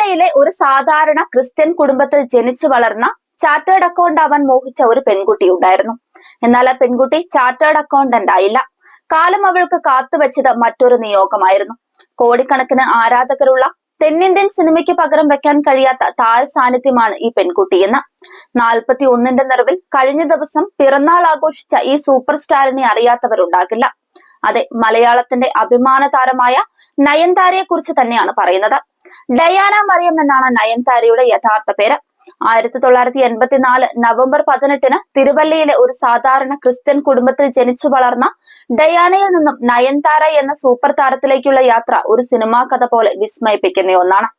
ഡയാനയിലെ ഒരു സാധാരണ ക്രിസ്ത്യൻ കുടുംബത്തിൽ ജനിച്ചു വളർന്ന ചാർട്ടേഡ് അക്കൗണ്ട് ആവാൻ മോഹിച്ച ഒരു പെൺകുട്ടി ഉണ്ടായിരുന്നു. എന്നാൽ ആ പെൺകുട്ടി ചാർട്ടേഡ് അക്കൗണ്ടന്റ് ആയില്ല. കാലം അവൾക്ക് കാത്തുവെച്ചത് മറ്റൊരു നിയോഗമായിരുന്നു. കോടിക്കണക്കിന് ആരാധകരുള്ള തെന്നിന്ത്യൻ സിനിമയ്ക്ക് പകരം വെക്കാൻ കഴിയാത്ത താര സാന്നിധ്യമാണ് ഈ പെൺകുട്ടിയെന്ന് 41ന്റെ നിറവിൽ കഴിഞ്ഞ ദിവസം പിറന്നാൾ ആഘോഷിച്ച ഈ സൂപ്പർ സ്റ്റാറിനെ അറിയാത്തവരുണ്ടാകില്ല. അതെ, മലയാളത്തിന്റെ അഭിമാന താരമായ നയൻതാരയെ കുറിച്ച് തന്നെയാണ് പറയുന്നത്. ഡയാന മറിയം എന്നാണ് നയൻതാരയുടെ യഥാർത്ഥ പേര്. 1984 നവംബർ 18 തിരുവല്ലയിലെ ഒരു സാധാരണ ക്രിസ്ത്യൻ കുടുംബത്തിൽ ജനിച്ചു വളർന്ന ഡയാനയിൽ നിന്നും നയൻതാര എന്ന സൂപ്പർ താരത്തിലേക്കുള്ള യാത്ര ഒരു സിനിമാ കഥ പോലെ വിസ്മയിപ്പിക്കുന്ന ഒന്നാണ്.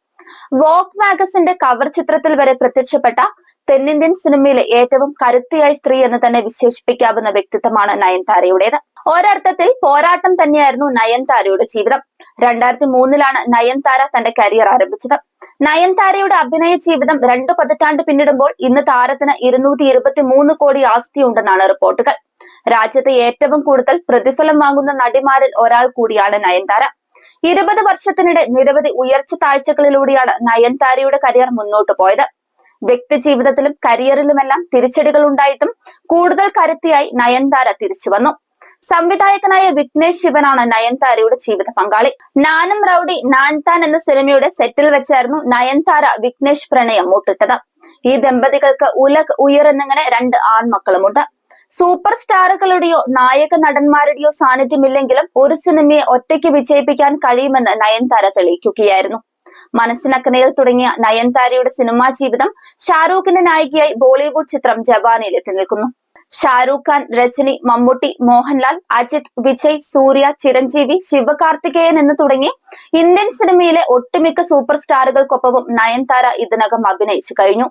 വോഗ് മാഗസിന്റെ കവർ ചിത്രത്തിൽ വരെ പ്രത്യക്ഷപ്പെട്ട തെന്നിന്ത്യൻ സിനിമയിലെ ഏറ്റവും കരുത്തിയായ സ്ത്രീ എന്ന് തന്നെ വിശേഷിപ്പിക്കാവുന്ന വ്യക്തിത്വമാണ് നയൻതാരയുടേത്. ഒരർത്ഥത്തിൽ പോരാട്ടം തന്നെയായിരുന്നു നയൻതാരയുടെ ജീവിതം. 2003 നയൻതാര തന്റെ കരിയർ ആരംഭിച്ചത്. നയൻതാരയുടെ അഭിനയ ജീവിതം 2 പതിറ്റാണ്ട് പിന്നിടുമ്പോൾ ഇന്ന് താരത്തിന് 223 കോടി ആസ്തിയുണ്ടെന്നാണ് റിപ്പോർട്ടുകൾ. രാജ്യത്തെ ഏറ്റവും കൂടുതൽ പ്രതിഫലം വാങ്ങുന്ന നടിമാരിൽ ഒരാൾ കൂടിയാണ് നയൻതാര. 20 വർഷത്തിനിടെ നിരവധി ഉയർച്ച താഴ്ചകളിലൂടെയാണ് നയൻതാരയുടെ കരിയർ മുന്നോട്ടു പോയത്. വ്യക്തി ജീവിതത്തിലും കരിയറിലുമെല്ലാം തിരിച്ചടികൾ ഉണ്ടായിട്ടും കൂടുതൽ കരുത്തിയായി നയൻതാര തിരിച്ചു വന്നു. സംവിധായകനായ വിഘ്നേഷ് ശിവനാണ് നയൻതാരയുടെ ജീവിത പങ്കാളി. നാനും റൌഡി നാൻതാൻ എന്ന സിനിമയുടെ സെറ്റിൽ വെച്ചായിരുന്നു നയൻതാര വിഘ്നേഷ് പ്രണയം മുട്ടിട്ടത്. ഈ ദമ്പതികൾക്ക് ഉലഗ് ഉയർ എന്നിങ്ങനെ 2 ആൺമക്കളുമുണ്ട്. സൂപ്പർ സ്റ്റാറുകളുടെയോ നായക നടന്മാരുടെയോ സാന്നിധ്യമില്ലെങ്കിലും ഒരു സിനിമയെ ഒറ്റയ്ക്ക് വിജയിപ്പിക്കാൻ കഴിയുമെന്ന് നയൻതാര തെളിയിക്കുകയായിരുന്നു. മനസ്സിനക്കനയിൽ തുടങ്ങിയ നയൻതാരയുടെ സിനിമാ ജീവിതം ഷാരൂഖിന്റെ നായികയായി ബോളിവുഡ് ചിത്രം ജവാനിൽ എത്തി നിൽക്കുന്നു. ഷാരൂഖ് ഖാൻ, രജനി, മമ്മൂട്ടി, മോഹൻലാൽ, അജിത്, വിജയ്, സൂര്യ, ചിരഞ്ജീവി, ശിവകാർത്തികേയൻ എന്ന് തുടങ്ങി ഇന്ത്യൻ സിനിമയിലെ ഒട്ടുമിക്ക സൂപ്പർ സ്റ്റാറുകൾക്കൊപ്പവും നയൻതാര ഇതിനകം അഭിനയിച്ചു കഴിഞ്ഞു.